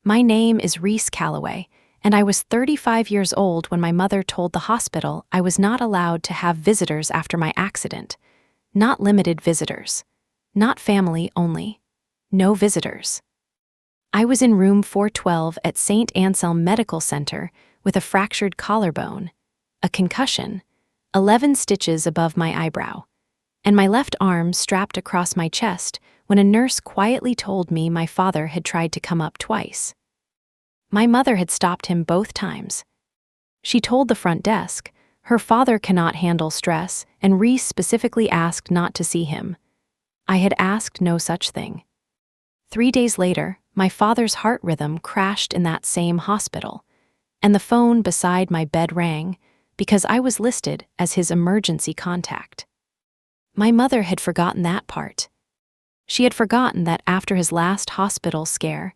My name is Reese Calloway, and I was 35 years old when my mother told the hospital I was not allowed to have visitors after my accident. Not limited visitors. Not family only. No visitors. I was in room 412 at St. Anselm Medical Center with a fractured collarbone, a concussion, 11 stitches above my eyebrow, and my left arm strapped across my chest when a nurse quietly told me my father had tried to come up twice. My mother had stopped him both times. She told the front desk her father cannot handle stress, and Reese specifically asked not to see him. I had asked no such thing. 3 days later, my father's heart rhythm crashed in that same hospital, and the phone beside my bed rang because I was listed as his emergency contact. My mother had forgotten that part. She had forgotten that after his last hospital scare,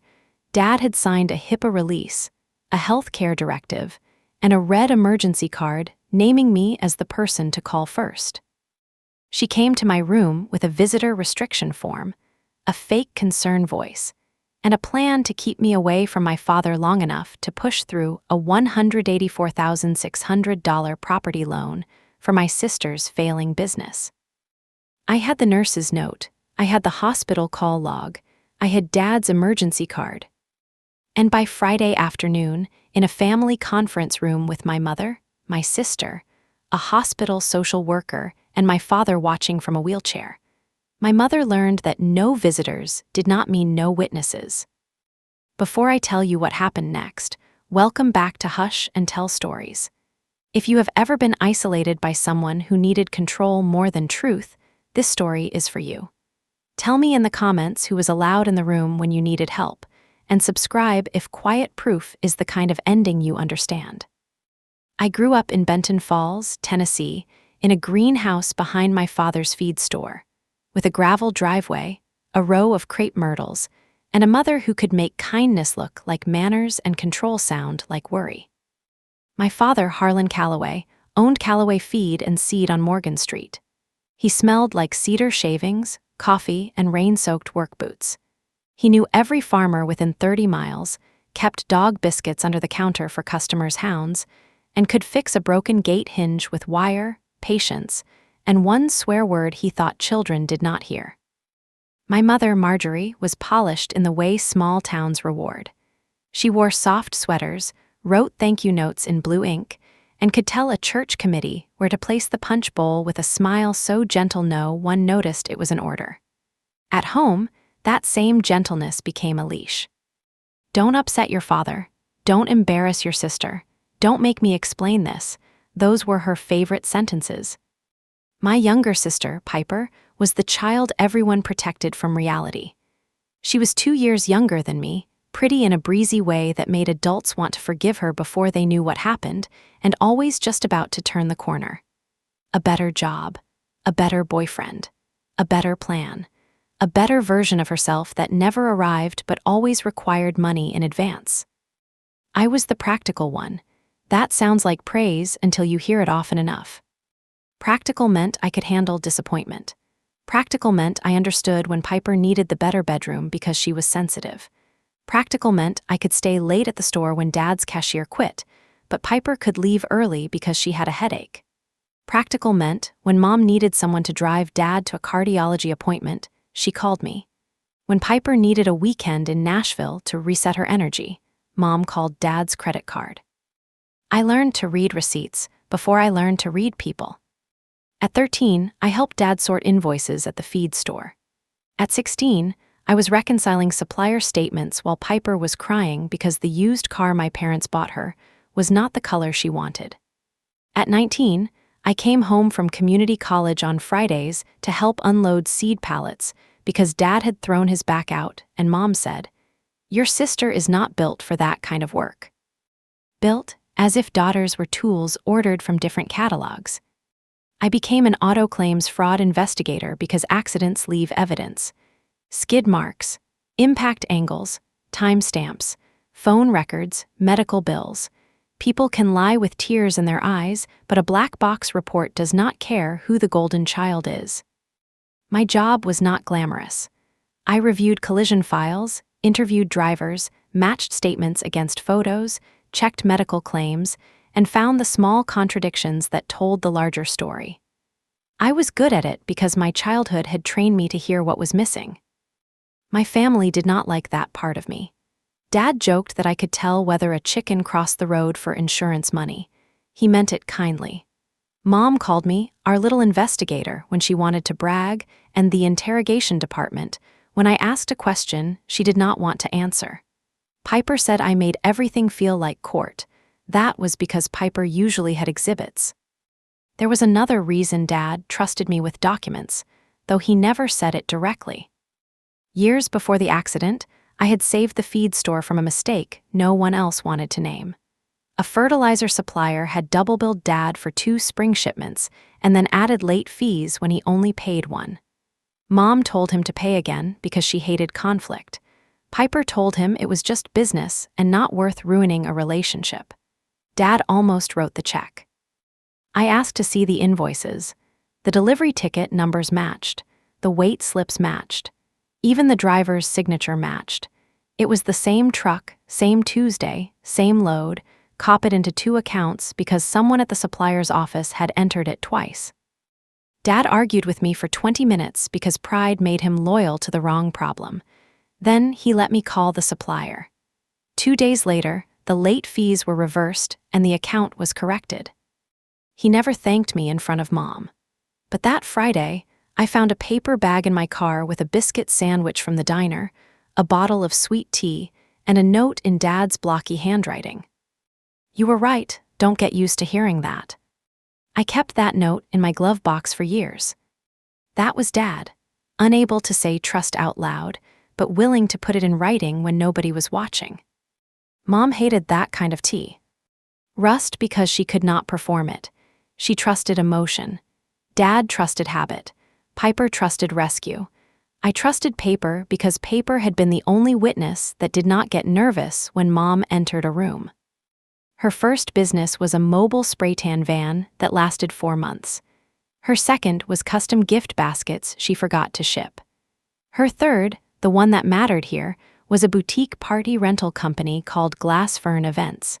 Dad had signed a HIPAA release, a healthcare directive, and a red emergency card naming me as the person to call first. She came to my room with a visitor restriction form, a fake concern voice, and a plan to keep me away from my father long enough to push through a $184,600 property loan for my sister's failing business. I had the nurse's note, I had the hospital call log, I had Dad's emergency card. And by Friday afternoon, in a family conference room with my mother, my sister, a hospital social worker, and my father watching from a wheelchair, my mother learned that no visitors did not mean no witnesses. Before I tell you what happened next, welcome back to Hush and Tell Stories. If you have ever been isolated by someone who needed control more than truth, this story is for you. Tell me in the comments who was allowed in the room when you needed help, and subscribe if quiet proof is the kind of ending you understand. I grew up in Benton Falls, Tennessee, in a greenhouse behind my father's feed store, with a gravel driveway, a row of crepe myrtles, and a mother who could make kindness look like manners and control sound like worry. My father, Harlan Calloway, owned Calloway Feed and Seed on Morgan Street. He smelled like cedar shavings, coffee, and rain-soaked work boots. He knew every farmer within 30 miles, kept dog biscuits under the counter for customers' hounds, and could fix a broken gate hinge with wire, patience, and one swear word he thought children did not hear. My mother, Marjorie, was polished in the way small towns reward. She wore soft sweaters, wrote thank you notes in blue ink, and could tell a church committee where to place the punch bowl with a smile so gentle no one noticed it was an order. At home, that same gentleness became a leash. Don't upset your father. Don't embarrass your sister. Don't make me explain this. Those were her favorite sentences. My younger sister, Piper, was the child everyone protected from reality. She was 2 years younger than me, pretty in a breezy way that made adults want to forgive her before they knew what happened, and always just about to turn the corner. A better job, a better boyfriend, a better plan, a better version of herself that never arrived but always required money in advance. I was the practical one. That sounds like praise until you hear it often enough. Practical meant I could handle disappointment. Practical meant I understood when Piper needed the better bedroom because she was sensitive. Practical meant I could stay late at the store when Dad's cashier quit, but Piper could leave early because she had a headache. Practical meant when Mom needed someone to drive Dad to a cardiology appointment, she called me. When Piper needed a weekend in Nashville to reset her energy, Mom called Dad's credit card. I learned to read receipts before I learned to read people. At 13, I helped Dad sort invoices at the feed store. At 16, I was reconciling supplier statements while Piper was crying because the used car my parents bought her was not the color she wanted. At 19, I came home from community college on Fridays to help unload seed pallets because Dad had thrown his back out and Mom said, "Your sister is not built for that kind of work." Built as if daughters were tools ordered from different catalogs. I became an auto claims fraud investigator because accidents leave evidence. Skid marks, impact angles, timestamps, phone records, medical bills. People can lie with tears in their eyes, but a black box report does not care who the golden child is. My job was not glamorous. I reviewed collision files, interviewed drivers, matched statements against photos, checked medical claims, and found the small contradictions that told the larger story. I was good at it because my childhood had trained me to hear what was missing. My family did not like that part of me. Dad joked that I could tell whether a chicken crossed the road for insurance money. He meant it kindly. Mom called me our little investigator when she wanted to brag, and the interrogation department when I asked a question she did not want to answer. Piper said I made everything feel like court. That was because Piper usually had exhibits. There was another reason Dad trusted me with documents, though he never said it directly. Years before the accident, I had saved the feed store from a mistake no one else wanted to name. A fertilizer supplier had double-billed Dad for 2 spring shipments and then added late fees when he only paid 1. Mom told him to pay again because she hated conflict. Piper told him it was just business and not worth ruining a relationship. Dad almost wrote the check. I asked to see the invoices. The delivery ticket numbers matched. The weight slips matched. Even the driver's signature matched. It was the same truck, same Tuesday, same load, copied into 2 accounts because someone at the supplier's office had entered it twice. Dad argued with me for 20 minutes because pride made him loyal to the wrong problem. Then he let me call the supplier. 2 days later, the late fees were reversed and the account was corrected. He never thanked me in front of Mom. But that Friday, I found a paper bag in my car with a biscuit sandwich from the diner, a bottle of sweet tea, and a note in Dad's blocky handwriting. "You were right, don't get used to hearing that." I kept that note in my glove box for years. That was Dad, unable to say trust out loud, but willing to put it in writing when nobody was watching. Mom hated that kind of tea. Rust because she could not perform it. She trusted emotion. Dad trusted habit. Piper trusted rescue. I trusted Paper because Paper had been the only witness that did not get nervous when Mom entered a room. Her first business was a mobile spray tan van that lasted 4 months. Her second was custom gift baskets she forgot to ship. Her third, the one that mattered here, was a boutique party rental company called Glass Fern Events.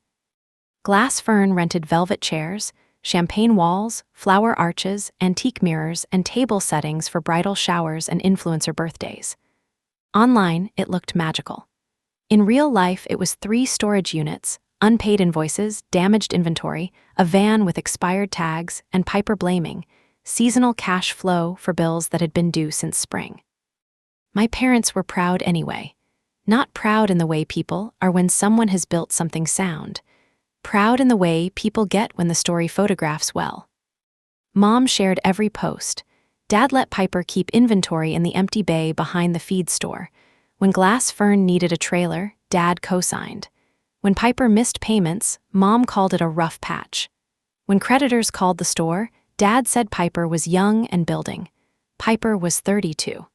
Glass Fern rented velvet chairs, champagne walls, flower arches, antique mirrors, and table settings for bridal showers and influencer birthdays. Online, it looked magical. In real life, it was 3 storage units, unpaid invoices, damaged inventory, a van with expired tags, and Piper blaming, seasonal cash flow for bills that had been due since spring. My parents were proud anyway. Not proud in the way people are when someone has built something sound. Proud in the way people get when the story photographs well. Mom shared every post. Dad let Piper keep inventory in the empty bay behind the feed store. When Glass Fern needed a trailer, Dad co-signed. When Piper missed payments, Mom called it a rough patch. When creditors called the store, Dad said Piper was young and building. Piper was 32.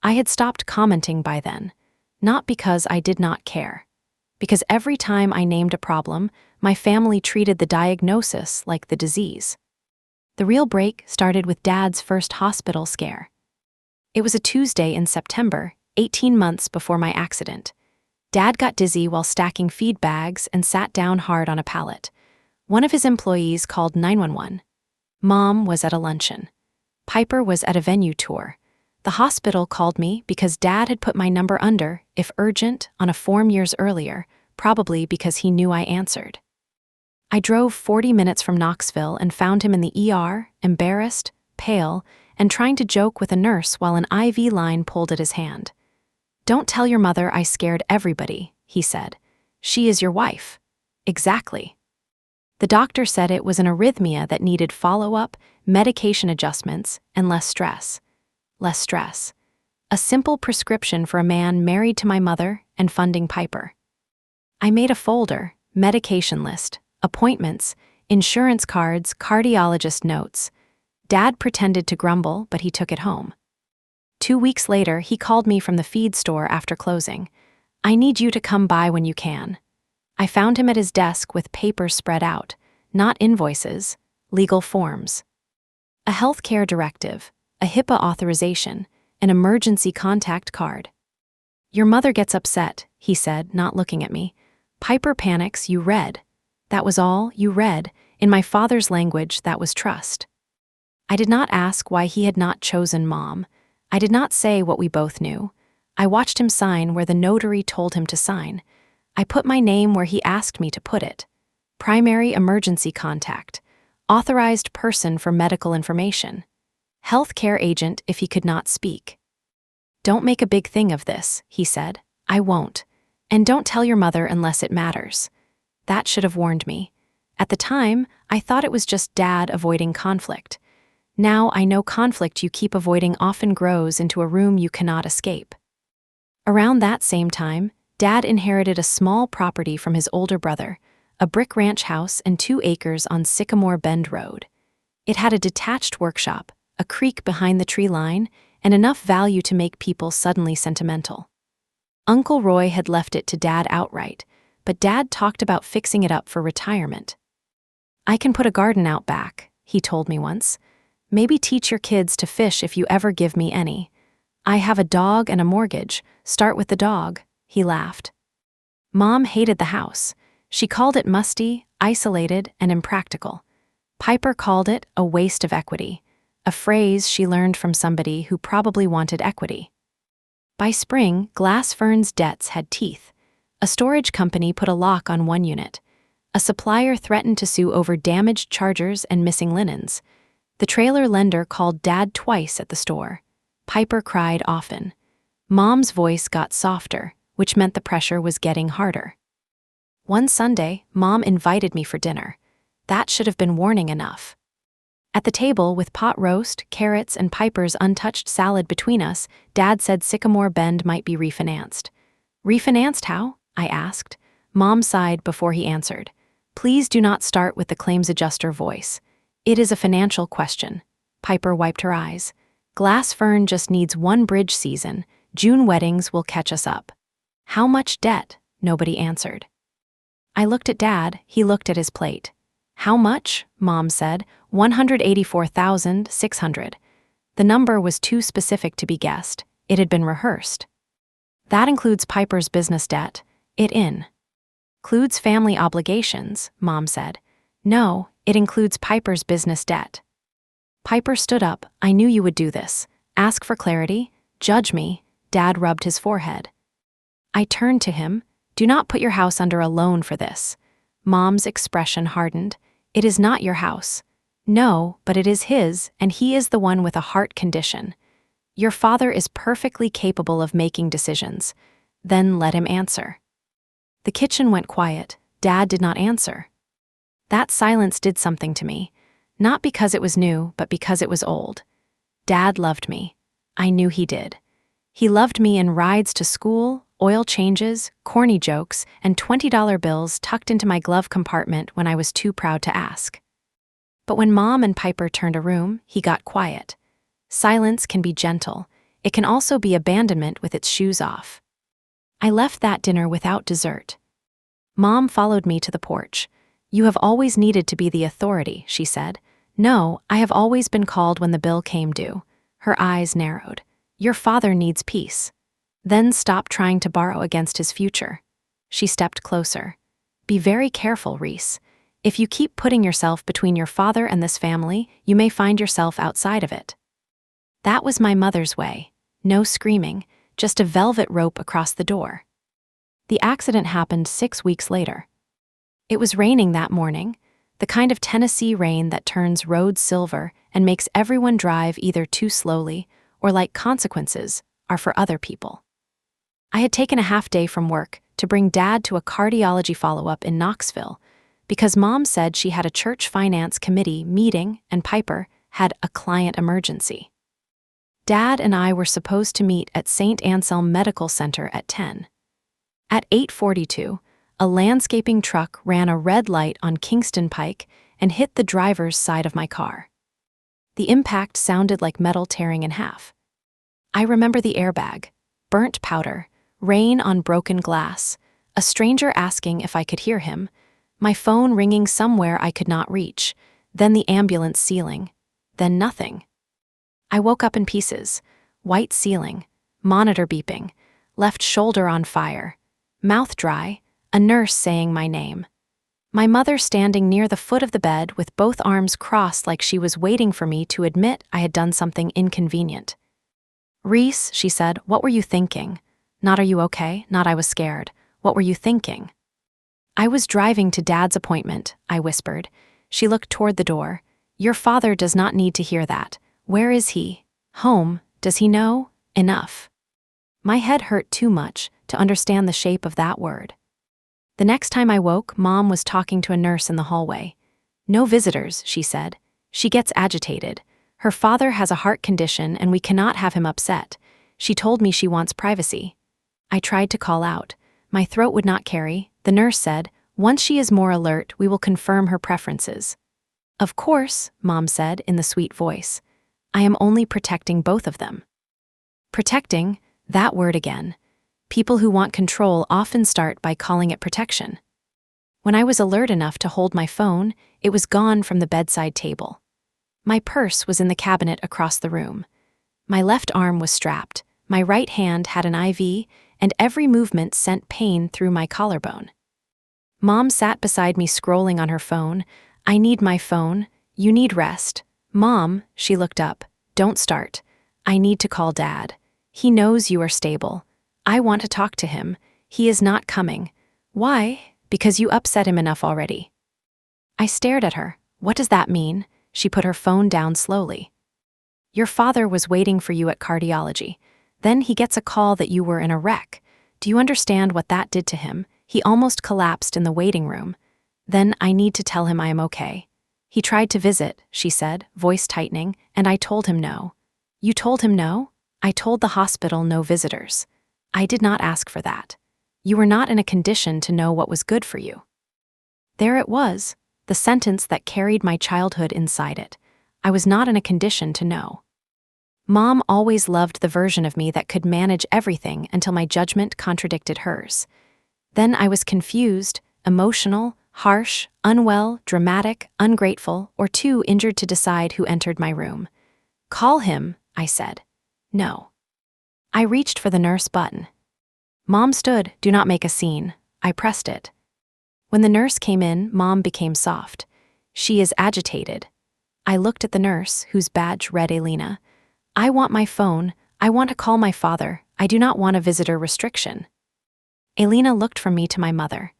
I had stopped commenting by then, not because I did not care. Because every time I named a problem, my family treated the diagnosis like the disease. The real break started with Dad's first hospital scare. It was a Tuesday in September, 18 months before my accident. Dad got dizzy while stacking feed bags and sat down hard on a pallet. One of his employees called 911. Mom was at a luncheon. Piper was at a venue tour. The hospital called me because Dad had put my number under, if urgent, on a form years earlier, probably because he knew I answered. I drove 40 minutes from Knoxville and found him in the ER, embarrassed, pale, and trying to joke with a nurse while an IV line pulled at his hand. "Don't tell your mother I scared everybody," he said. "She is your wife." Exactly. The doctor said it was an arrhythmia that needed follow-up, medication adjustments, and less stress. Less stress. A simple prescription for a man married to my mother and funding Piper. I made a folder, medication list, appointments, insurance cards, cardiologist notes. Dad pretended to grumble, but he took it home. 2 weeks later, he called me from the feed store after closing. "I need you to come by when you can." I found him at his desk with papers spread out, not invoices, legal forms. A healthcare directive, a HIPAA authorization, an emergency contact card. Your mother gets upset, he said, not looking at me. Piper panics, you read. That was all, you read. In my father's language, that was trust. I did not ask why he had not chosen Mom. I did not say what we both knew. I watched him sign where the notary told him to sign. I put my name where he asked me to put it. Primary emergency contact. Authorized person for medical information. Healthcare agent if he could not speak. Don't make a big thing of this, he said. I won't. And don't tell your mother unless it matters. That should have warned me. At the time, I thought it was just Dad avoiding conflict. Now I know conflict you keep avoiding often grows into a room you cannot escape. Around that same time, Dad inherited a small property from his older brother, a brick ranch house and 2 acres on Sycamore Bend Road. It had a detached workshop, a creek behind the tree line, and enough value to make people suddenly sentimental. Uncle Roy had left it to Dad outright, but Dad talked about fixing it up for retirement. I can put a garden out back, he told me once. Maybe teach your kids to fish if you ever give me any. I have a dog and a mortgage. Start with the dog, he laughed. Mom hated the house. She called it musty, isolated, and impractical. Piper called it a waste of equity, a phrase she learned from somebody who probably wanted equity. By spring, Glass Fern's debts had teeth. A storage company put a lock on one unit. A supplier threatened to sue over damaged chargers and missing linens. The trailer lender called Dad twice at the store. Piper cried often. Mom's voice got softer, which meant the pressure was getting harder. One Sunday, Mom invited me for dinner. That should have been warning enough. At the table, with pot roast, carrots, and Piper's untouched salad between us, Dad said Sycamore Bend might be refinanced. Refinanced how? I asked. Mom sighed before he answered. Please do not start with the claims adjuster voice. It is a financial question. Piper wiped her eyes. Glass Fern just needs one bridge season. June weddings will catch us up. How much debt? Nobody answered. I looked at Dad, he looked at his plate. How much? Mom said. $184,600. The number was too specific to be guessed. It had been rehearsed. That includes Piper's business debt. It includes family obligations, Mom said. No, it includes Piper's business debt. Piper stood up. I knew you would do this. Ask for clarity. Judge me. Dad rubbed his forehead. I turned to him. Do not put your house under a loan for this. Mom's expression hardened. It is not your house. No, but it is his, and he is the one with a heart condition. Your father is perfectly capable of making decisions. Then let him answer. The kitchen went quiet. Dad did not answer. That silence did something to me. Not because it was new, but because it was old. Dad loved me. I knew he did. He loved me in rides to school, oil changes, corny jokes, and $20 bills tucked into my glove compartment when I was too proud to ask. But when Mom and Piper turned a room, he got quiet. Silence can be gentle. It can also be abandonment with its shoes off. I left that dinner without dessert. Mom followed me to the porch. You have always needed to be the authority, she said. No, I have always been called when the bill came due. Her eyes narrowed. Your father needs peace. Then stop trying to borrow against his future. She stepped closer. Be very careful, Reese. If you keep putting yourself between your father and this family, you may find yourself outside of it. That was my mother's way. No screaming, just a velvet rope across the door. The accident happened 6 weeks later. It was raining that morning, the kind of Tennessee rain that turns roads silver and makes everyone drive either too slowly or, like consequences, are for other people. I had taken a half day from work to bring Dad to a cardiology follow-up in Knoxville because Mom said she had a church finance committee meeting and Piper had a client emergency. Dad and I were supposed to meet at St. Anselm Medical Center at 10. At 8:42, a landscaping truck ran a red light on Kingston Pike and hit the driver's side of my car. The impact sounded like metal tearing in half. I remember the airbag, burnt powder, rain on broken glass, a stranger asking if I could hear him, my phone ringing somewhere I could not reach, then the ambulance ceiling, then nothing. I woke up in pieces, white ceiling, monitor beeping, left shoulder on fire, mouth dry, a nurse saying my name. My mother standing near the foot of the bed with both arms crossed like she was waiting for me to admit I had done something inconvenient. "Reese," she said, "what were you thinking?" Not "are you okay?" Not "I was scared." What were you thinking? "I was driving to Dad's appointment," I whispered. She looked toward the door. "Your father does not need to hear that. Where is he? Home. Does he know? Enough." My head hurt too much to understand the shape of that word. The next time I woke, Mom was talking to a nurse in the hallway. "No visitors," she said. "She gets agitated. Her father has a heart condition and we cannot have him upset. She told me she wants privacy." I tried to call out. My throat would not carry. The nurse said, "Once she is more alert, we will confirm her preferences." "Of course," Mom said in the sweet voice. "I am only protecting both of them." Protecting, that word again. People who want control often start by calling it protection. When I was alert enough to hold my phone, it was gone from the bedside table. My purse was in the cabinet across the room. My left arm was strapped, my right hand had an IV, and every movement sent pain through my collarbone. Mom sat beside me scrolling on her phone. "I need my phone. You need rest." "Mom," she looked up. "Don't start. I need to call Dad. He knows you are stable. I want to talk to him. He is not coming." "Why?" "Because you upset him enough already." I stared at her. "What does that mean?" She put her phone down slowly. "Your father was waiting for you at cardiology. Then he gets a call that you were in a wreck. Do you understand what that did to him? He almost collapsed in the waiting room. Then I need to tell him I am okay. He tried to visit," she said, voice tightening, "and I told him no." "You told him no?" "I told the hospital no visitors. I did not ask for that. You were not in a condition to know what was good for you." There it was, the sentence that carried my childhood inside it. I was not in a condition to know. Mom always loved the version of me that could manage everything until my judgment contradicted hers. Then I was confused, emotional, harsh, unwell, dramatic, ungrateful, or too injured to decide who entered my room. "Call him," I said. "No." I reached for the nurse button. Mom stood. "Do not make a scene." I pressed it. When the nurse came in, Mom became soft. "She is agitated." I looked at the nurse, whose badge read Elena. "I want my phone. I want to call my father. I do not want a visitor restriction." Elena looked from me to my mother.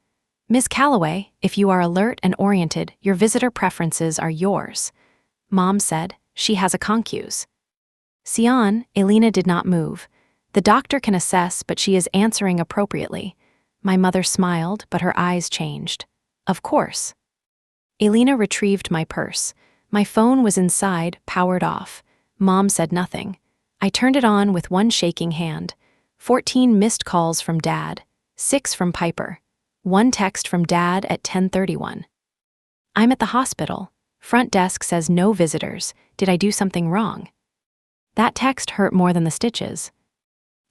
"Ms. Calloway, if you are alert and oriented, your visitor preferences are yours." Mom said, "She has a concuse." Sion, Elena did not move. "The doctor can assess, but she is answering appropriately." My mother smiled, but her eyes changed. "Of course." Elena retrieved my purse. My phone was inside, powered off. Mom said nothing. I turned it on with one shaking hand. 14 missed calls from Dad. 6 from Piper. 1 text from Dad at 10:31. "I'm at the hospital. Front desk says no visitors. Did I do something wrong?" That text hurt more than the stitches.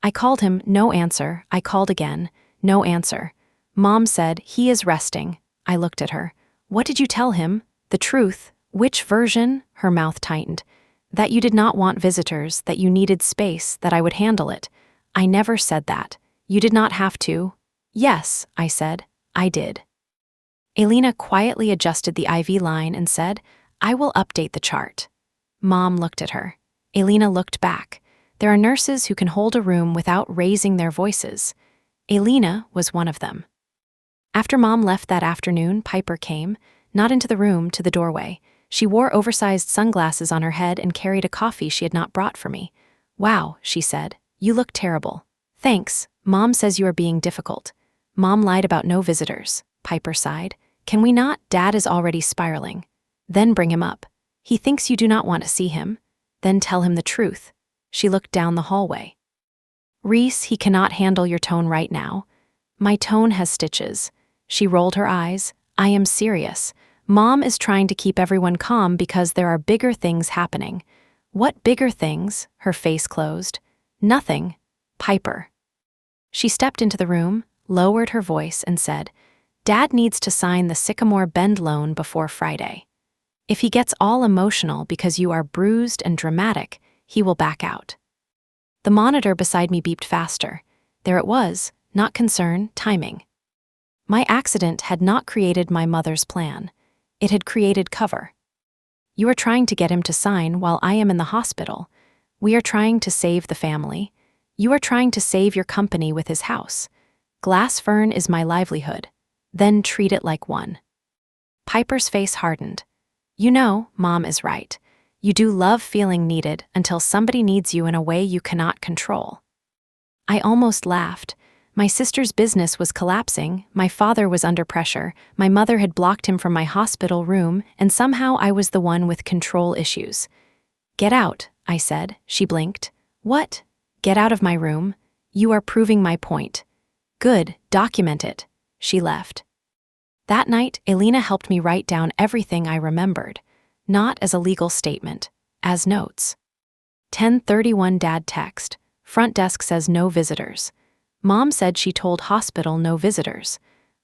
I called him, no answer. I called again, no answer. Mom said, "He is resting." I looked at her. "What did you tell him? The truth? Which version?" Her mouth tightened. "That you did not want visitors, that you needed space, that I would handle it." "I never said that. You did not have to." "Yes," I said. "I did." Elena quietly adjusted the IV line and said, "I will update the chart." Mom looked at her. Elena looked back. There are nurses who can hold a room without raising their voices. Elena was one of them. After Mom left that afternoon, Piper came, not into the room, to the doorway. She wore oversized sunglasses on her head and carried a coffee she had not brought for me. "Wow," she said. "You look terrible." "Thanks. Mom says you are being difficult." "Mom lied about no visitors." Piper sighed. "Can we not? Dad is already spiraling." "Then bring him up. He thinks you do not want to see him. Then tell him the truth." She looked down the hallway. "Reese, he cannot handle your tone right now." "My tone has stitches." She rolled her eyes. "I am serious. Mom is trying to keep everyone calm because there are bigger things happening." "What bigger things?" Her face closed. "Nothing. Piper." She stepped into the room, lowered her voice, and said, "Dad needs to sign the Sycamore Bend loan before Friday. If he gets all emotional because you are bruised and dramatic, he will back out." The monitor beside me beeped faster. There it was, not concern, timing. My accident had not created my mother's plan. It had created cover. You are trying to get him to sign while I am in the hospital. We are trying to save the family. You are trying to save your company with his house. Glass fern is my livelihood. Then treat it like one. Piper's face hardened. You know, Mom is right. You do love feeling needed until somebody needs you in a way you cannot control. I almost laughed. My sister's business was collapsing, my father was under pressure, my mother had blocked him from my hospital room, and somehow I was the one with control issues. Get out, I said. She blinked. What? Get out of my room. You are proving my point. Good, document it. She left. That night, Elena helped me write down everything I remembered, not as a legal statement, as notes. 10:31 Dad text. Front desk says no visitors. Mom said she told hospital no visitors.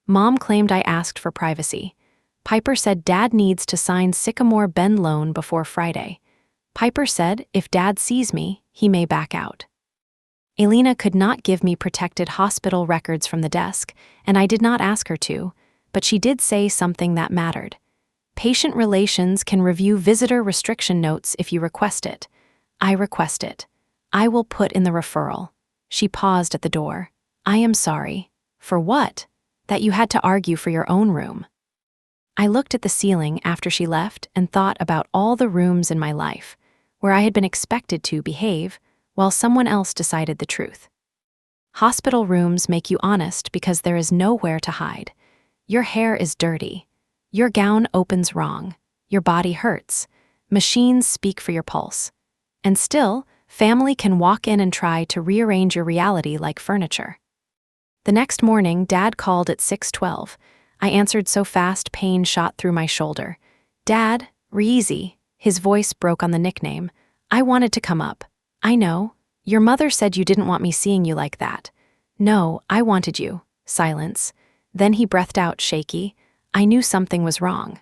Mom claimed I asked for privacy. Piper said Dad needs to sign Sycamore Bend loan before Friday. Piper said if Dad sees me, he may back out. Elena could not give me protected hospital records from the desk, and I did not ask her to, but she did say something that mattered. Patient relations can review visitor restriction notes if you request it. I request it. I will put in the referral. She paused at the door. I am sorry. For what? That you had to argue for your own room. I looked at the ceiling after she left and thought about all the rooms in my life where I had been expected to behave while someone else decided the truth. Hospital rooms make you honest because there is nowhere to hide. Your hair is dirty. Your gown opens wrong. Your body hurts. Machines speak for your pulse. And still, family can walk in and try to rearrange your reality like furniture. The next morning, Dad called at 6:12. I answered so fast pain shot through my shoulder. Dad, Reezy. His voice broke on the nickname. I wanted to come up. I know. Your mother said you didn't want me seeing you like that. No, I wanted you. Silence. Then he breathed out, shaky. I knew something was wrong.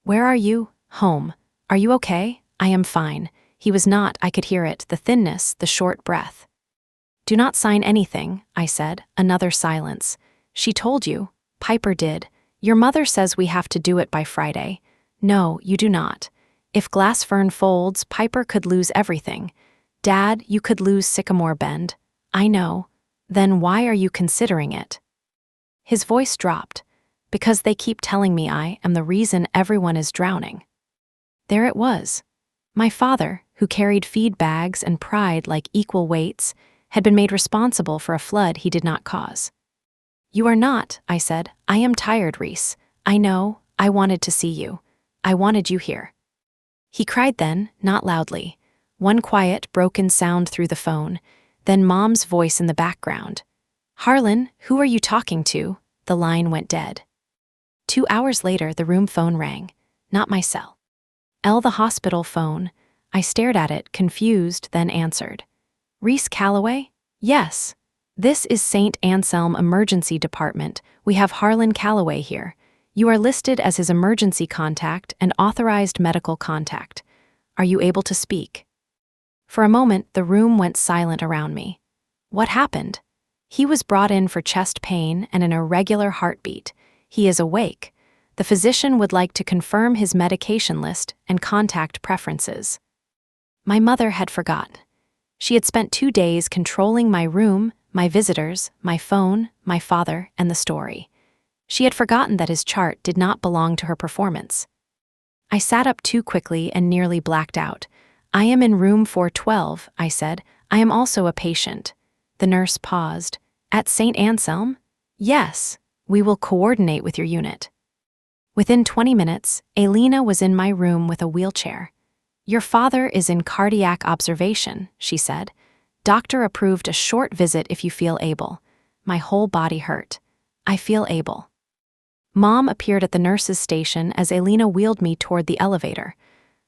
Where are you? Home. Are you okay? I am fine. He was not, I could hear it, the thinness, the short breath. Do not sign anything, I said. Another silence. She told you. Piper did. Your mother says we have to do it by Friday. No, you do not. If Glass Fern folds, Piper could lose everything. Dad, you could lose Sycamore Bend. I know. Then why are you considering it? His voice dropped. Because they keep telling me I am the reason everyone is drowning. There it was. My father, who carried feed bags and pride like equal weights, had been made responsible for a flood he did not cause. You are not, I said. I am tired, Reese. I know. I wanted to see you. I wanted you here. He cried then, not loudly. One quiet, broken sound through the phone, then Mom's voice in the background. Harlan, who are you talking to? The line went dead. 2 hours later, the room phone rang. Not my cell. The hospital phone. I stared at it, confused, then answered. Reese Calloway? Yes. This is St. Anselm Emergency Department. We have Harlan Calloway here. You are listed as his emergency contact and authorized medical contact. Are you able to speak? For a moment, the room went silent around me. What happened? He was brought in for chest pain and an irregular heartbeat. He is awake. The physician would like to confirm his medication list and contact preferences. My mother had forgotten. She had spent 2 days controlling my room, my visitors, my phone, my father, and the story. She had forgotten that his chart did not belong to her performance. I sat up too quickly and nearly blacked out. I am in room 412, I said. I am also a patient. The nurse paused. At St. Anselm? Yes. We will coordinate with your unit. Within 20 minutes, Elena was in my room with a wheelchair. Your father is in cardiac observation, she said. Doctor approved a short visit if you feel able. My whole body hurt. I feel able. Mom appeared at the nurse's station as Elena wheeled me toward the elevator.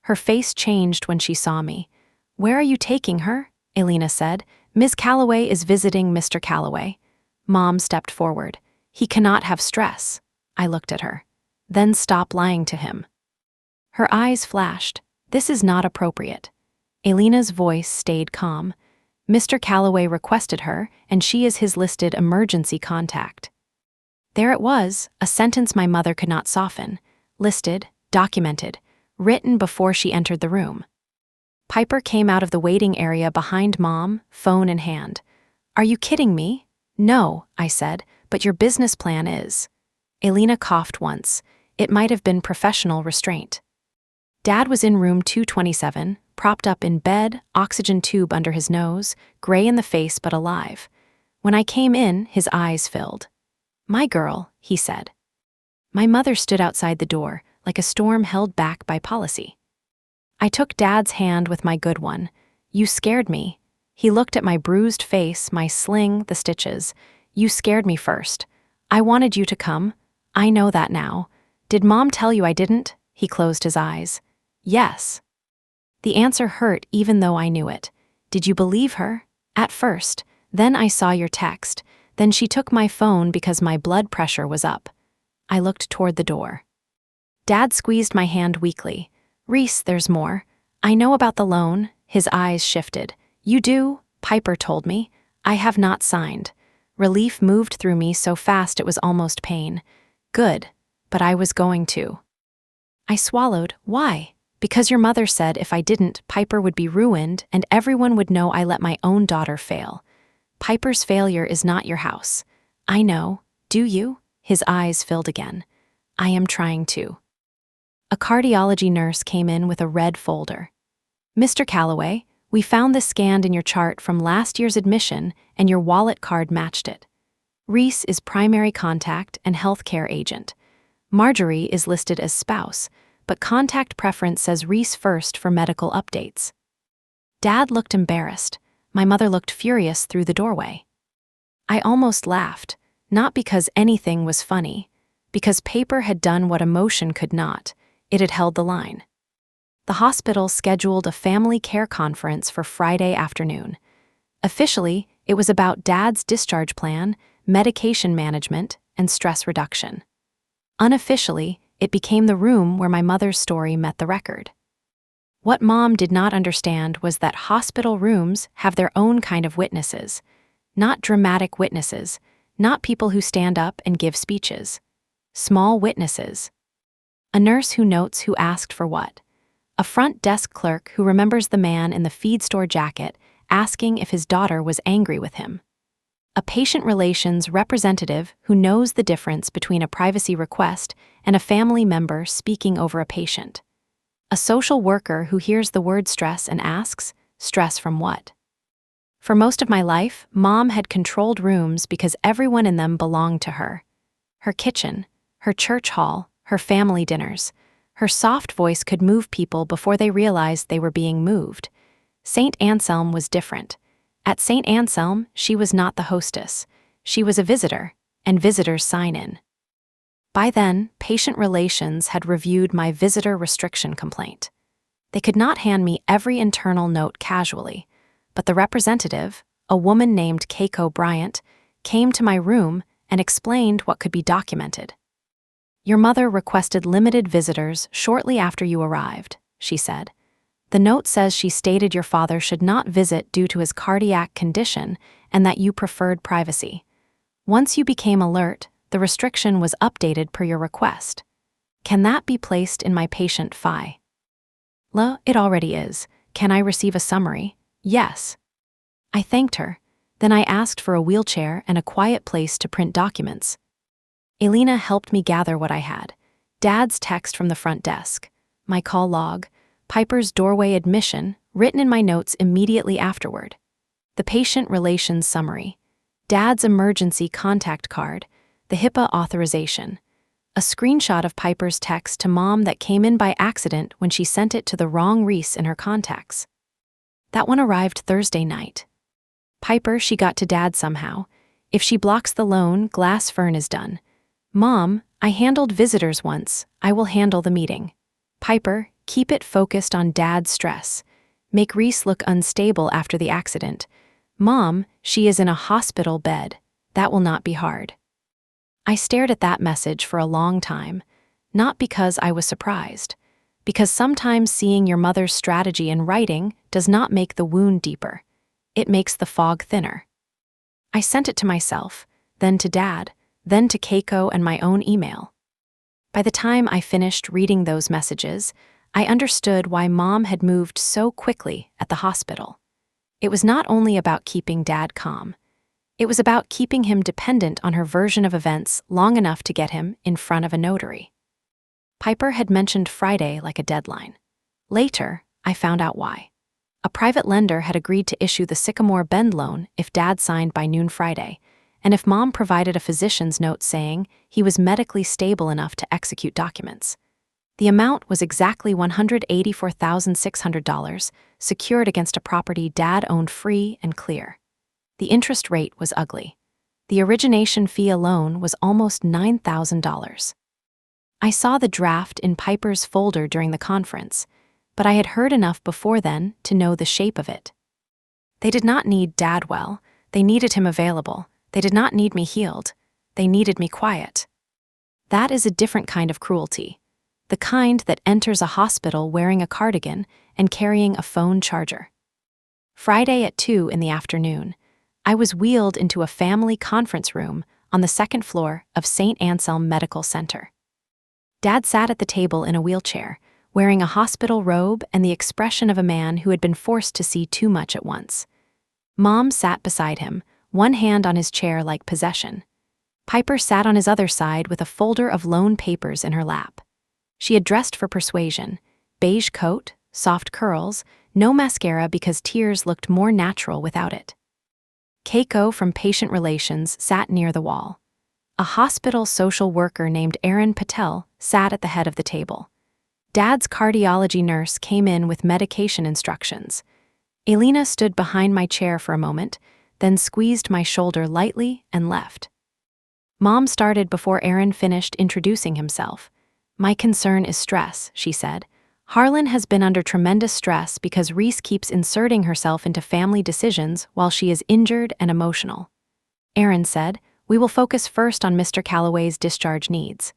Her face changed when she saw me. Where are you taking her? Elena said. Ms. Calloway is visiting Mr. Calloway. Mom stepped forward. He cannot have stress. I looked at her. Then stop lying to him. Her eyes flashed. This is not appropriate. Elena's voice stayed calm. Mr. Calloway requested her, and she is his listed emergency contact. There it was, a sentence my mother could not soften. Listed, documented, written before she entered the room. Piper came out of the waiting area behind Mom, phone in hand. "Are you kidding me?" "No," I said, "but your business plan is." Elena coughed once. It might have been professional restraint. Dad was in room 227, propped up in bed, oxygen tube under his nose, gray in the face but alive. When I came in, his eyes filled. "My girl," he said. My mother stood outside the door, like a storm held back by policy. I took Dad's hand with my good one. "You scared me." He looked at my bruised face, my sling, the stitches. "You scared me first. I wanted you to come. I know that now. Did Mom tell you I didn't?" He closed his eyes. "Yes." The answer hurt even though I knew it. "Did you believe her?" "At first. Then I saw your text. Then she took my phone because my blood pressure was up." I looked toward the door. Dad squeezed my hand weakly. "Reese, there's more. I know about the loan." His eyes shifted. "You do?" Piper told me. "I have not signed." Relief moved through me so fast it was almost pain. "Good. But I was going to." I swallowed. "Why?" "Because your mother said if I didn't, Piper would be ruined and everyone would know I let my own daughter fail. Piper's failure is not your house." "I know. Do you?" His eyes filled again. "I am trying to." A cardiology nurse came in with a red folder. "Mr. Calloway, we found this scanned in your chart from last year's admission and your wallet card matched it. Reese is primary contact and healthcare agent. Marjorie is listed as spouse, but contact preference says Reese first for medical updates." Dad looked embarrassed. My mother looked furious through the doorway. I almost laughed, not because anything was funny, because paper had done what emotion could not. It had held the line. The hospital scheduled a family care conference for Friday afternoon. Officially, it was about Dad's discharge plan, medication management, and stress reduction. Unofficially, it became the room where my mother's story met the record. What Mom did not understand was that hospital rooms have their own kind of witnesses, not dramatic witnesses, not people who stand up and give speeches. Small witnesses. A nurse who notes who asked for what. A front desk clerk who remembers the man in the feed store jacket asking if his daughter was angry with him. A patient relations representative who knows the difference between a privacy request and a family member speaking over a patient. A social worker who hears the word stress and asks, stress from what? For most of my life, Mom had controlled rooms because everyone in them belonged to her. Her kitchen, her church hall, her family dinners. Her soft voice could move people before they realized they were being moved. St. Anselm was different. At St. Anselm, she was not the hostess. She was a visitor, and visitors sign in. By then, patient relations had reviewed my visitor restriction complaint. They could not hand me every internal note casually, but the representative, a woman named Keiko Bryant, came to my room and explained what could be documented. "Your mother requested limited visitors shortly after you arrived," she said. "The note says she stated your father should not visit due to his cardiac condition and that you preferred privacy. Once you became alert, the restriction was updated per your request. Can that be placed in my patient file?" It already is. Can I receive a summary?" "Yes." I thanked her. Then I asked for a wheelchair and a quiet place to print documents. Elena helped me gather what I had. Dad's text from the front desk, my call log, Piper's doorway admission, written in my notes immediately afterward, the patient relations summary, Dad's emergency contact card, the HIPAA authorization, a screenshot of Piper's text to Mom that came in by accident when she sent it to the wrong Reese in her contacts. That one arrived Thursday night. Piper, she got to Dad somehow. If she blocks the loan, glass fern is done. Mom, I handled visitors once. I will handle the meeting. Piper, keep it focused on Dad's stress. Make Reese look unstable after the accident. Mom, she is in a hospital bed. That will not be hard. I stared at that message for a long time, not because I was surprised, because sometimes seeing your mother's strategy in writing does not make the wound deeper. It makes the fog thinner. I sent it to myself, then to Dad, then to Keiko and my own email. By the time I finished reading those messages, I understood why Mom had moved so quickly at the hospital. It was not only about keeping Dad calm. It was about keeping him dependent on her version of events long enough to get him in front of a notary. Piper had mentioned Friday like a deadline. Later, I found out why. A private lender had agreed to issue the Sycamore Bend loan if Dad signed by noon Friday, and if Mom provided a physician's note saying he was medically stable enough to execute documents. The amount was exactly $184,600, secured against a property Dad owned free and clear. The interest rate was ugly. The origination fee alone was almost $9,000. I saw the draft in Piper's folder during the conference, but I had heard enough before then to know the shape of it. They did not need Dad well, they needed him available. They did not need me healed, they needed me quiet. That is a different kind of cruelty. The kind that enters a hospital wearing a cardigan and carrying a phone charger. Friday at 2 in the afternoon, I was wheeled into a family conference room on the second floor of St. Anselm Medical Center. Dad sat at the table in a wheelchair, wearing a hospital robe and the expression of a man who had been forced to see too much at once. Mom sat beside him, one hand on his chair like possession. Piper sat on his other side with a folder of loan papers in her lap. She had dressed for persuasion, beige coat, soft curls, no mascara because tears looked more natural without it. Keiko from Patient Relations sat near the wall. A hospital social worker named Erin Patel sat at the head of the table. Dad's cardiology nurse came in with medication instructions. Elena stood behind my chair for a moment, then squeezed my shoulder lightly and left. Mom started before Erin finished introducing himself. "My concern is stress," she said. "Harlan has been under tremendous stress because Reese keeps inserting herself into family decisions while she is injured and emotional." Erin said, "We will focus first on Mr. Calloway's discharge needs."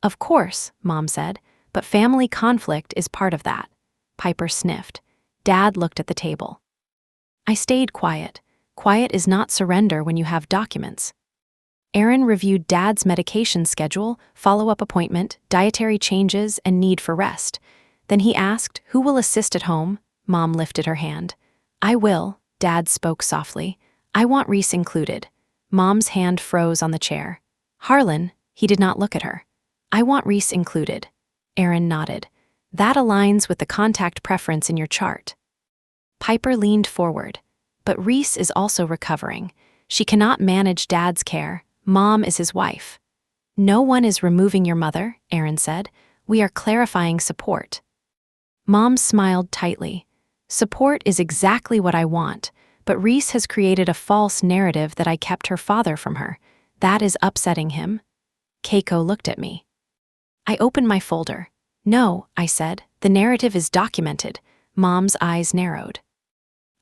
"Of course," Mom said, "but family conflict is part of that." Piper sniffed. Dad looked at the table. I stayed quiet. Quiet is not surrender when you have documents. Erin reviewed Dad's medication schedule, follow-up appointment, dietary changes, and need for rest. Then he asked, "Who will assist at home?" Mom lifted her hand. "I will," Dad spoke softly. "I want Reese included." Mom's hand froze on the chair. "Harlan," he did not look at her. "I want Reese included." Erin nodded. "That aligns with the contact preference in your chart." Piper leaned forward. "But Reese is also recovering. She cannot manage Dad's care. Mom is his wife." "No one is removing your mother," Erin said. "We are clarifying support." Mom smiled tightly. "Support is exactly what I want, but Reese has created a false narrative that I kept her father from her. That is upsetting him." Keiko looked at me. I opened my folder. "No," I said, "the narrative is documented." Mom's eyes narrowed.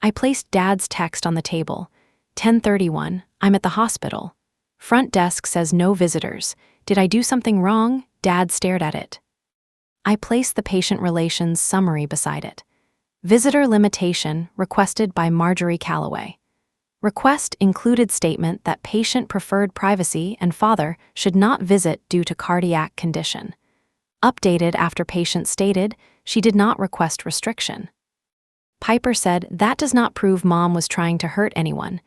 I placed Dad's text on the table. 10:31, I'm at the hospital. Front desk says no visitors. Did I do something wrong? Dad stared at it. I placed the patient relations summary beside it. Visitor limitation requested by Marjorie Calloway. Request included statement that patient preferred privacy and father should not visit due to cardiac condition. Updated after patient stated she did not request restriction. Piper said that does not prove Mom was trying to hurt anyone.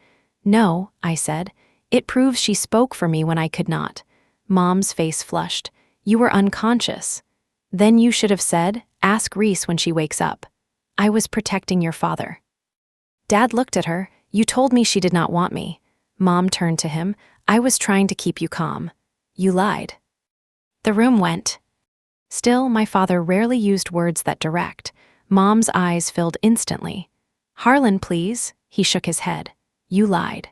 No, I said. It proves she spoke for me when I could not. Mom's face flushed. You were unconscious. Then you should have said, ask Reese when she wakes up. I was protecting your father. Dad looked at her. You told me she did not want me. Mom turned to him. I was trying to keep you calm. You lied. The room went. Still, my father rarely used words that direct. Mom's eyes filled instantly. Harlan, please. He shook his head. You lied.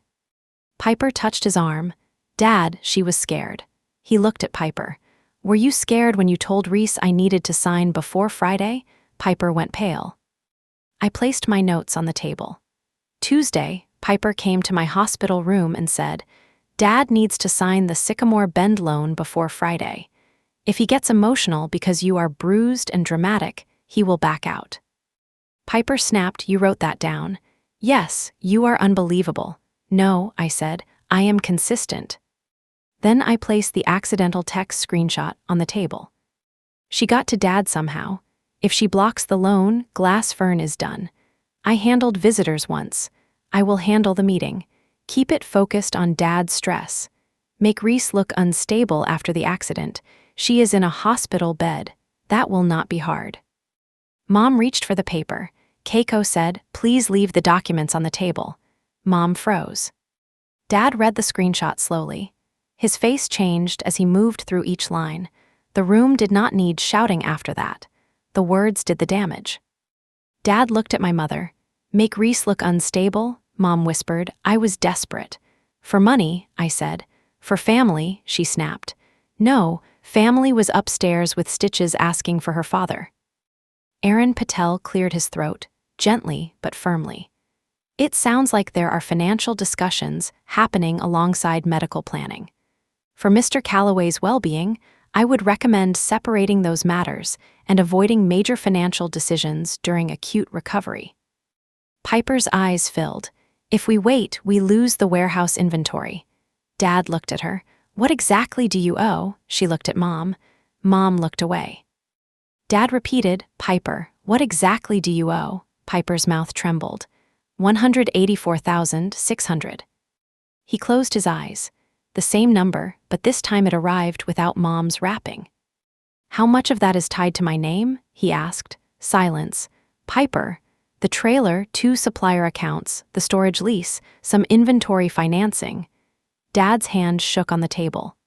Piper touched his arm. Dad, she was scared. He looked at Piper. Were you scared when you told Reese I needed to sign before Friday? Piper went pale. I placed my notes on the table. Tuesday, Piper came to my hospital room and said, Dad needs to sign the Sycamore Bend loan before Friday. If he gets emotional because you are bruised and dramatic, he will back out. Piper snapped, you wrote that down. Yes, you are unbelievable. No, I said, I am consistent. Then I placed the accidental text screenshot on the table. She got to Dad somehow. If she blocks the loan, glass fern is done. I handled visitors once. I will handle the meeting. Keep it focused on Dad's stress. Make Reese look unstable after the accident. She is in a hospital bed. That will not be hard. Mom reached for the paper. Keiko said, please leave the documents on the table. Mom froze. Dad read the screenshot slowly. His face changed as he moved through each line. The room did not need shouting after that. The words did the damage. Dad looked at my mother. Make Reese look unstable, Mom whispered. I was desperate. For money, I said. For family, she snapped. No, family was upstairs with Stitches asking for her father. Aaron Patel cleared his throat, gently but firmly. It sounds like there are financial discussions happening alongside medical planning. For Mr. Calloway's well-being, I would recommend separating those matters and avoiding major financial decisions during acute recovery. Piper's eyes filled. If we wait, we lose the warehouse inventory. Dad looked at her. What exactly do you owe? She looked at Mom. Mom looked away. Dad repeated, Piper, what exactly do you owe? Piper's mouth trembled. $184,600. He closed his eyes. The same number, but this time it arrived without Mom's wrapping. How much of that is tied to my name? He asked. Silence. Piper. The trailer, 2 supplier accounts, the storage lease, some inventory financing. Dad's hand shook on the table.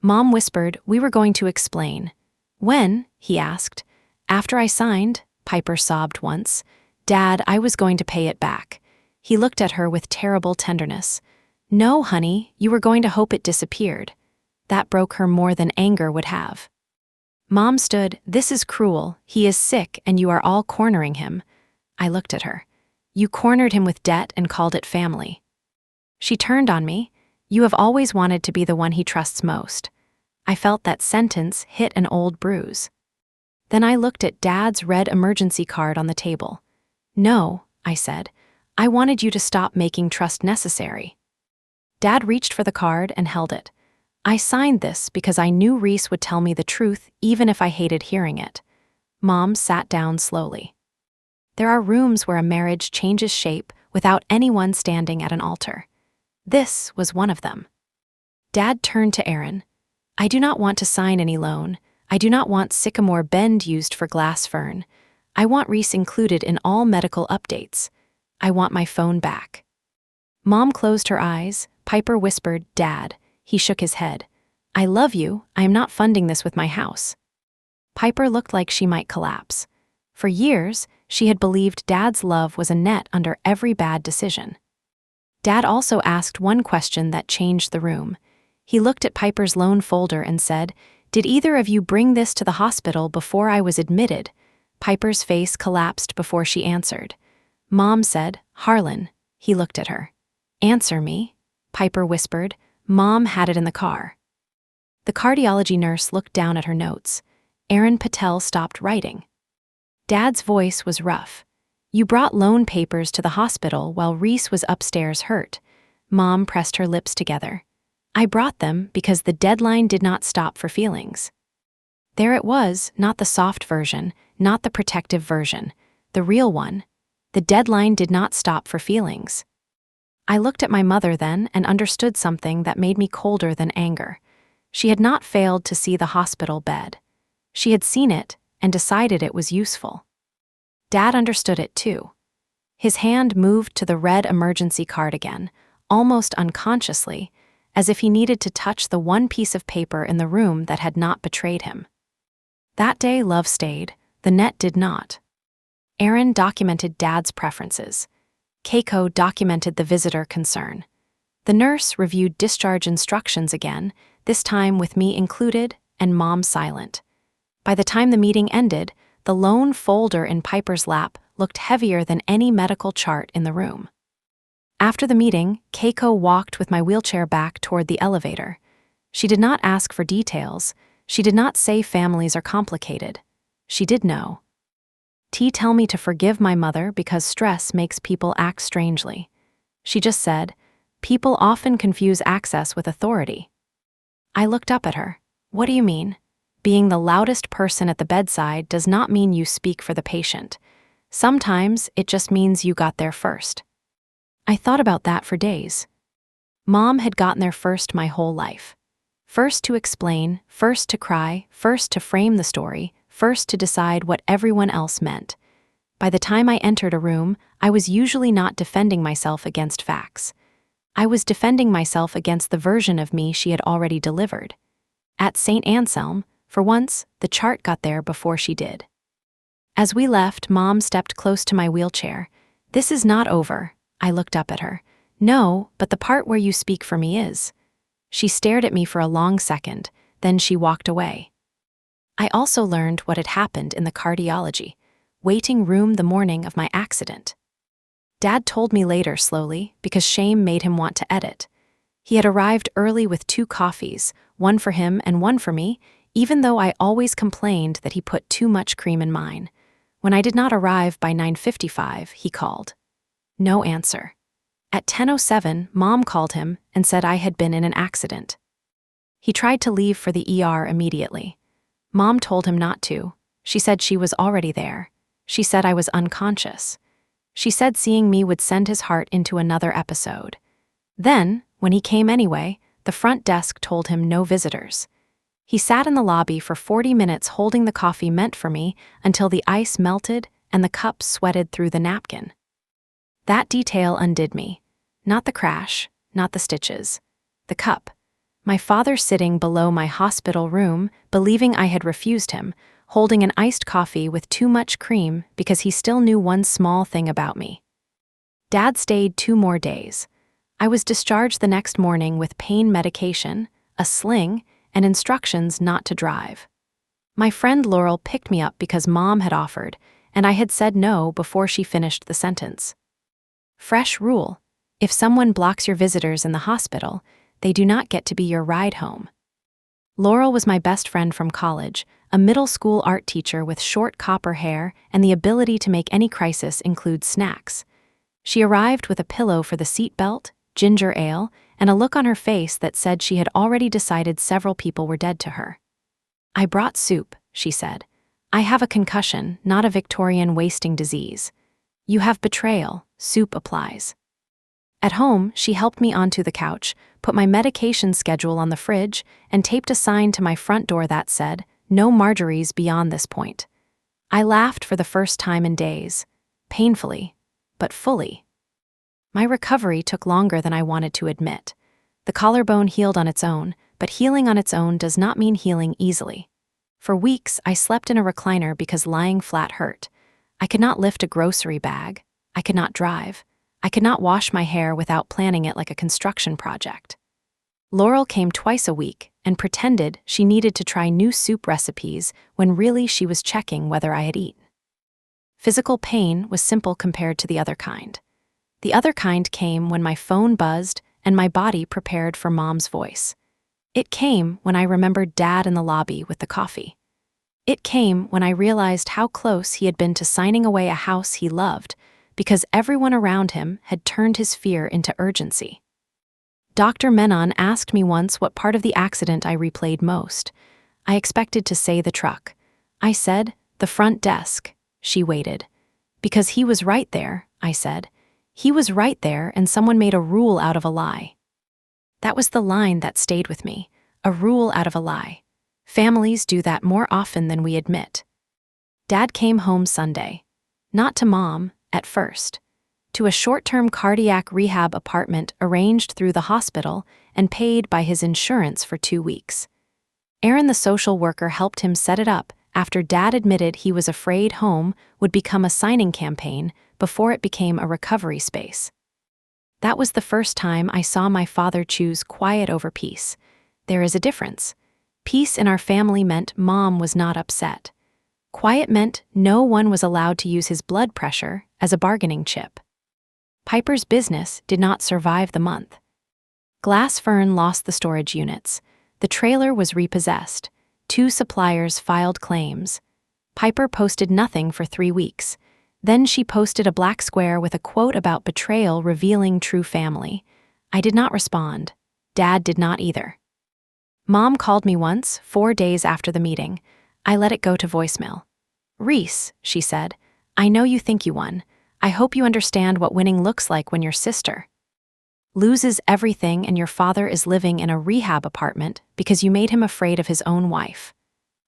Mom whispered, we were going to explain. When? He asked. After I signed, Piper sobbed once. Dad, I was going to pay it back. He looked at her with terrible tenderness. No, honey, you were going to hope it disappeared. That broke her more than anger would have. Mom stood, this is cruel, he is sick and you are all cornering him. I looked at her. You cornered him with debt and called it family. She turned on me. You have always wanted to be the one he trusts most. I felt that sentence hit an old bruise. Then I looked at Dad's red emergency card on the table. No, I said. I wanted you to stop making trust necessary. Dad reached for the card and held it. I signed this because I knew Reese would tell me the truth even if I hated hearing it. Mom sat down slowly. There are rooms where a marriage changes shape without anyone standing at an altar. This was one of them. Dad turned to Aaron. I do not want to sign any loan. I do not want Sycamore Bend used for glass fern. I want Reese included in all medical updates. I want my phone back. Mom closed her eyes. Piper whispered, Dad. He shook his head. I love you. I am not funding this with my house. Piper looked like she might collapse. For years, she had believed Dad's love was a net under every bad decision. Dad also asked one question that changed the room. He looked at Piper's loan folder and said, Did either of you bring this to the hospital before I was admitted? Piper's face collapsed before she answered. Mom said, Harlan. He looked at her. Answer me, Piper whispered. Mom had it in the car. The cardiology nurse looked down at her notes. Aaron Patel stopped writing. Dad's voice was rough. You brought loan papers to the hospital while Reese was upstairs hurt. Mom pressed her lips together. I brought them because the deadline did not stop for feelings. There it was, not the soft version, not the protective version, the real one. The deadline did not stop for feelings. I looked at my mother then and understood something that made me colder than anger. She had not failed to see the hospital bed. She had seen it and decided it was useful. Dad understood it too. His hand moved to the red emergency card again, almost unconsciously, as if he needed to touch the one piece of paper in the room that had not betrayed him. That day love stayed, the net did not. Aaron documented Dad's preferences. Keiko documented the visitor concern. The nurse reviewed discharge instructions again, this time with me included and Mom silent. By the time the meeting ended, the lone folder in Piper's lap looked heavier than any medical chart in the room. After the meeting, Keiko walked with my wheelchair back toward the elevator. She did not ask for details. She did not say families are complicated. She did know. T tell me to forgive my mother because stress makes people act strangely. She just said, people often confuse access with authority. I looked up at her. What do you mean? Being the loudest person at the bedside does not mean you speak for the patient. Sometimes it just means you got there first. I thought about that for days. Mom had gotten there first my whole life. First to explain, first to cry, first to frame the story, first to decide what everyone else meant. By the time I entered a room, I was usually not defending myself against facts. I was defending myself against the version of me she had already delivered. At St. Anselm, for once, the chart got there before she did. As we left, Mom stepped close to my wheelchair. This is not over. I looked up at her. No, but the part where you speak for me is. She stared at me for a long second, then she walked away. I also learned what had happened in the cardiology waiting room the morning of my accident. Dad told me later slowly because shame made him want to edit. He had arrived early with 2 coffees, one for him and one for me, even though I always complained that he put too much cream in mine. When I did not arrive by 9:55, he called. No answer. At 10:07, Mom called him and said I had been in an accident. He tried to leave for the ER immediately. Mom told him not to. She said she was already there. She said I was unconscious. She said seeing me would send his heart into another episode. Then, when he came anyway, the front desk told him no visitors. He sat in the lobby for 40 minutes holding the coffee meant for me until the ice melted and the cup sweated through the napkin. That detail undid me. Not the crash, not the stitches. The cup. My father sitting below my hospital room, believing I had refused him, holding an iced coffee with too much cream because he still knew one small thing about me. Dad stayed 2 more days. I was discharged the next morning with pain medication, a sling, and instructions not to drive. My friend Laurel picked me up because Mom had offered, and I had said no before she finished the sentence. Fresh rule: if someone blocks your visitors in the hospital, they do not get to be your ride home. Laurel was my best friend from college, a middle school art teacher with short copper hair and the ability to make any crisis include snacks. She arrived with a pillow for the seat belt, ginger ale, and a look on her face that said she had already decided several people were dead to her. I brought soup, she said. I have a concussion, not a Victorian wasting disease. You have betrayal, soup applies. At home, she helped me onto the couch, put my medication schedule on the fridge, and taped a sign to my front door that said, "No Marjories beyond this point." I laughed for the first time in days. Painfully, but fully. My recovery took longer than I wanted to admit. The collarbone healed on its own, but healing on its own does not mean healing easily. For weeks, I slept in a recliner because lying flat hurt. I could not lift a grocery bag. I could not drive. I could not wash my hair without planning it like a construction project. Laurel came twice a week and pretended she needed to try new soup recipes when really she was checking whether I had eaten. Physical pain was simple compared to the other kind. The other kind came when my phone buzzed and my body prepared for Mom's voice. It came when I remembered Dad in the lobby with the coffee. It came when I realized how close he had been to signing away a house he loved because everyone around him had turned his fear into urgency. Dr. Menon asked me once what part of the accident I replayed most. I expected to say the truck. I said, the front desk. She waited. Because he was right there, I said. He was right there and someone made a rule out of a lie. That was the line that stayed with me, a rule out of a lie. Families do that more often than we admit. Dad came home Sunday. Not to Mom, at first. To a short-term cardiac rehab apartment arranged through the hospital and paid by his insurance for 2 weeks. Erin, the social worker, helped him set it up after Dad admitted he was afraid home would become a signing campaign before it became a recovery space. That was the first time I saw my father choose quiet over peace. There is a difference. Peace in our family meant Mom was not upset. Quiet meant no one was allowed to use his blood pressure as a bargaining chip. Piper's business did not survive the month. Glass Fern lost the storage units. The trailer was repossessed. 2 suppliers filed claims. Piper posted nothing for 3 weeks. Then she posted a black square with a quote about betrayal revealing true family. I did not respond. Dad did not either. Mom called me once, 4 days after the meeting. I let it go to voicemail. "Reese," she said, "I know you think you won. I hope you understand what winning looks like when your sister loses everything and your father is living in a rehab apartment because you made him afraid of his own wife."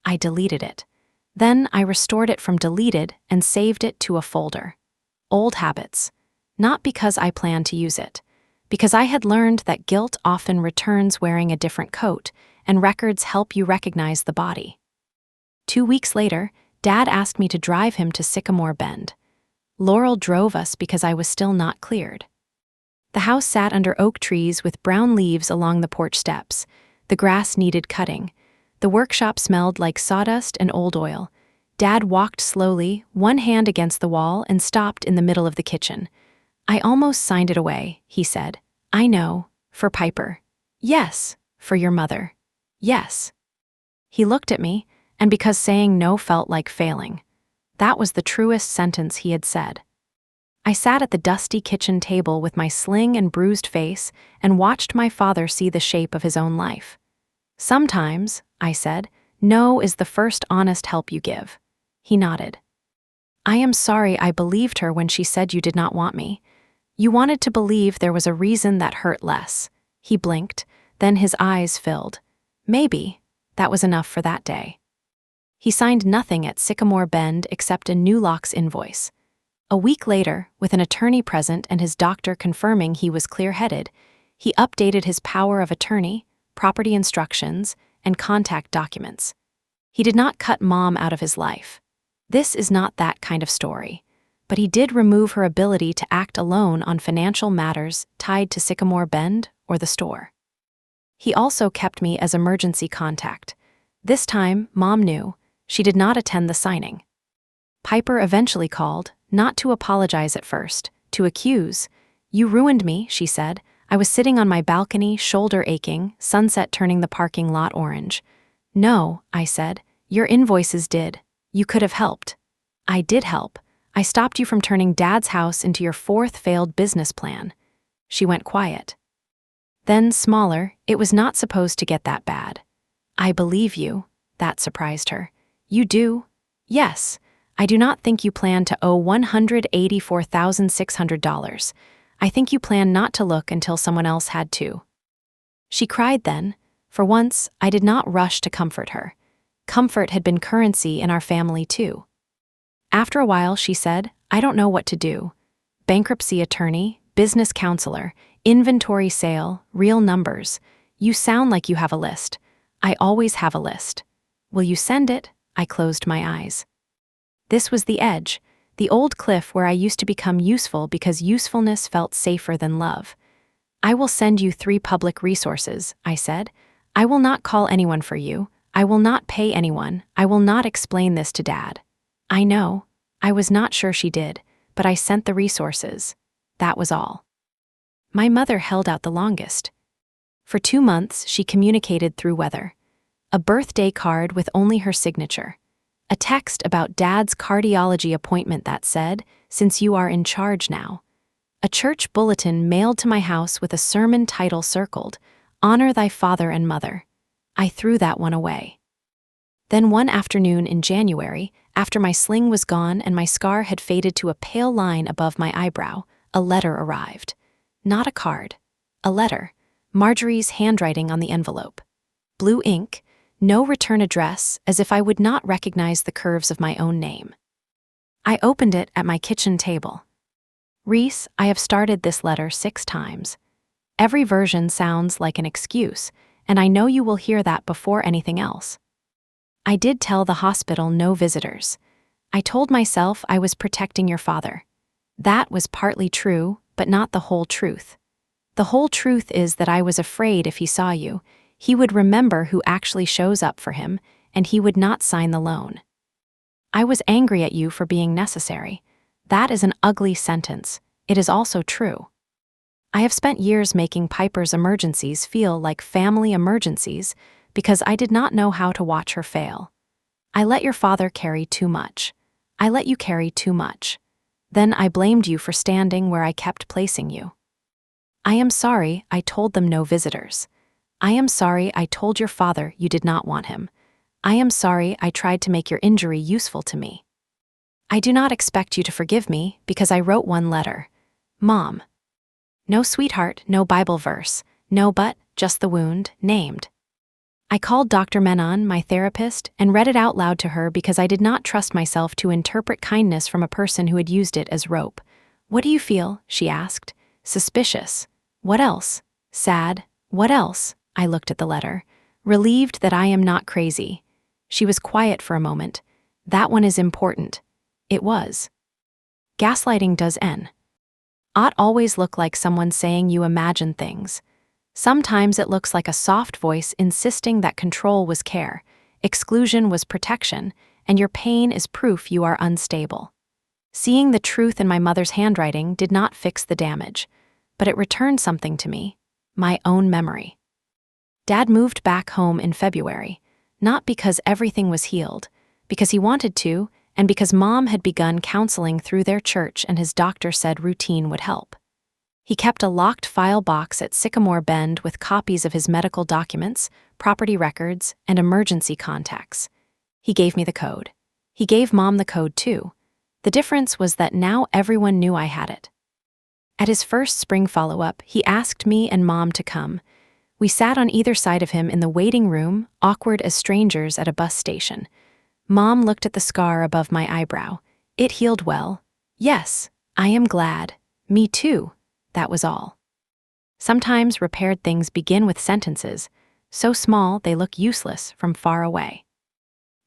I deleted it. Then I restored it from deleted and saved it to a folder. Old habits. Not because I planned to use it. Because I had learned that guilt often returns wearing a different coat, and records help you recognize the body. 2 weeks later, Dad asked me to drive him to Sycamore Bend. Laurel drove us because I was still not cleared. The house sat under oak trees with brown leaves along the porch steps. The grass needed cutting. The workshop smelled like sawdust and old oil. Dad walked slowly, one hand against the wall, and stopped in the middle of the kitchen. "I almost signed it away," he said. "I know. For Piper." "Yes. For your mother." "Yes." He looked at me, and because saying no felt like failing. That was the truest sentence he had said. I sat at the dusty kitchen table with my sling and bruised face and watched my father see the shape of his own life. "Sometimes," I said, "no is the first honest help you give." He nodded. "I am sorry I believed her when she said you did not want me. You wanted to believe there was a reason that hurt less." He blinked, then his eyes filled. "Maybe." That was enough for that day. He signed nothing at Sycamore Bend except a new locks invoice. A week later, with an attorney present and his doctor confirming he was clear-headed, he updated his power of attorney, property instructions, and contact documents. He did not cut Mom out of his life. This is not that kind of story. But he did remove her ability to act alone on financial matters tied to Sycamore Bend or the store. He also kept me as emergency contact. This time, Mom knew. She did not attend the signing. Piper eventually called, not to apologize at first, to accuse. "You ruined me," she said. "I was sitting on my balcony, shoulder aching, sunset turning the parking lot orange." "No," I said. "Your invoices did. You could have helped." "I did help. I stopped you from turning Dad's house into your 4th failed business plan." She went quiet. Then, smaller, "It was not supposed to get that bad." "I believe you." That surprised her. "You do?" "Yes. I do not think you plan to owe $184,600. I think you plan not to look until someone else had to." She cried then. For once, I did not rush to comfort her. Comfort had been currency in our family too. After a while, she said, "I don't know what to do. Bankruptcy attorney, business counselor, inventory sale, real numbers. You sound like you have a list." "I always have a list." "Will you send it?" I closed my eyes. This was the edge, the old cliff where I used to become useful because usefulness felt safer than love. "I will send you 3 public resources," I said. "I will not call anyone for you. I will not pay anyone. I will not explain this to Dad." "I know." I was not sure she did, but I sent the resources. That was all. My mother held out the longest. For 2 months, she communicated through weather. A birthday card with only her signature. A text about Dad's cardiology appointment that said, "Since you are in charge now." A church bulletin mailed to my house with a sermon title circled, "Honor thy father and mother." I threw that one away. Then one afternoon in January, after my sling was gone and my scar had faded to a pale line above my eyebrow, a letter arrived. Not a card. A letter. Marjorie's handwriting on the envelope. Blue ink. No return address, as if I would not recognize the curves of my own name. I opened it at my kitchen table. "Reese, I have started this letter 6 times. Every version sounds like an excuse, and I know you will hear that before anything else. I did tell the hospital no visitors. I told myself I was protecting your father. That was partly true, but not the whole truth. The whole truth is that I was afraid if he saw you, he would remember who actually shows up for him, and he would not sign the loan. I was angry at you for being necessary. That is an ugly sentence. It is also true. I have spent years making Piper's emergencies feel like family emergencies because I did not know how to watch her fail. I let your father carry too much. I let you carry too much. Then I blamed you for standing where I kept placing you. I am sorry I told them no visitors. I am sorry I told your father you did not want him. I am sorry I tried to make your injury useful to me. I do not expect you to forgive me because I wrote one letter. Mom. No sweetheart, no Bible verse, no but, just the wound, named. I called Dr. Menon, my therapist, and read it out loud to her because I did not trust myself to interpret kindness from a person who had used it as rope. What do you feel? She asked. Suspicious. What else? Sad. What else? I looked at the letter. Relieved that I am not crazy. She was quiet for a moment. That one is important. It was. Gaslighting does N. Ought always look like someone saying you imagine things. Sometimes it looks like a soft voice insisting that control was care, exclusion was protection, and your pain is proof you are unstable. Seeing the truth in my mother's handwriting did not fix the damage, but it returned something to me, my own memory. Dad moved back home in February, not because everything was healed, because he wanted to, and because Mom had begun counseling through their church and his doctor said routine would help. He kept a locked file box at Sycamore Bend with copies of his medical documents, property records, and emergency contacts. He gave me the code. He gave Mom the code too. The difference was that now everyone knew I had it. At his first spring follow-up, he asked me and Mom to come. We sat on either side of him in the waiting room, awkward as strangers at a bus station. Mom looked at the scar above my eyebrow. It healed well. Yes, I am glad. Me too. That was all. Sometimes repaired things begin with sentences, so small they look useless from far away.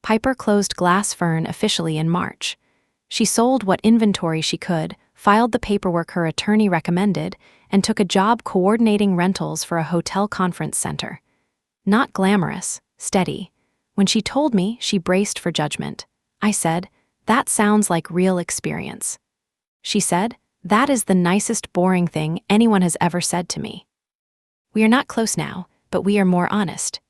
Piper closed Glass Fern officially in March. She sold what inventory she could, filed the paperwork her attorney recommended, and took a job coordinating rentals for a hotel conference center. Not glamorous, steady. When she told me, she braced for judgment. I said, "That sounds like real experience." She said, "That is the nicest boring thing anyone has ever said to me." We are not close now, but we are more honest.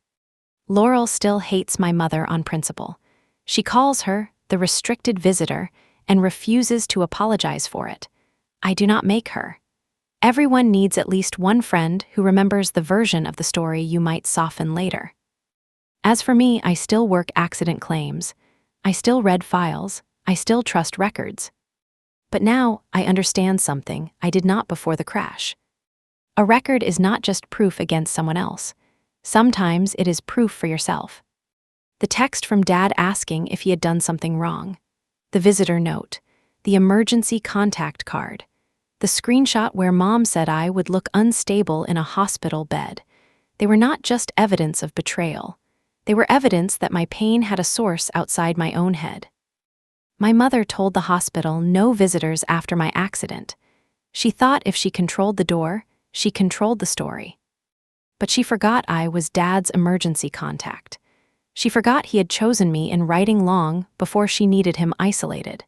Laurel still hates my mother on principle. She calls her the restricted visitor and refuses to apologize for it. I do not make her. Everyone needs at least one friend who remembers the version of the story you might soften later. As for me, I still work accident claims. I still read files. I still trust records. But now I understand something I did not before the crash. A record is not just proof against someone else. Sometimes it is proof for yourself. The text from Dad asking if he had done something wrong. The visitor note. The emergency contact card. The screenshot where Mom said I would look unstable in a hospital bed. They were not just evidence of betrayal. They were evidence that my pain had a source outside my own head. My mother told the hospital no visitors after my accident. She thought if she controlled the door, she controlled the story. But she forgot I was Dad's emergency contact. She forgot he had chosen me in writing long before she needed him isolated.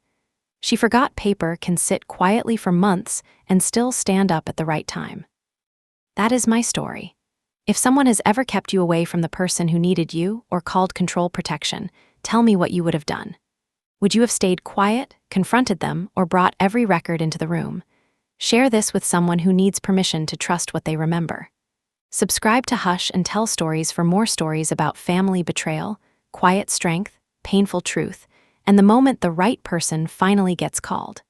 She forgot paper can sit quietly for months and still stand up at the right time. That is my story. If someone has ever kept you away from the person who needed you or called control protection, tell me what you would have done. Would you have stayed quiet, confronted them, or brought every record into the room? Share this with someone who needs permission to trust what they remember. Subscribe to Hush and Tell Stories for more stories about family betrayal, quiet strength, painful truth, and the moment the right person finally gets called.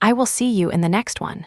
I will see you in the next one.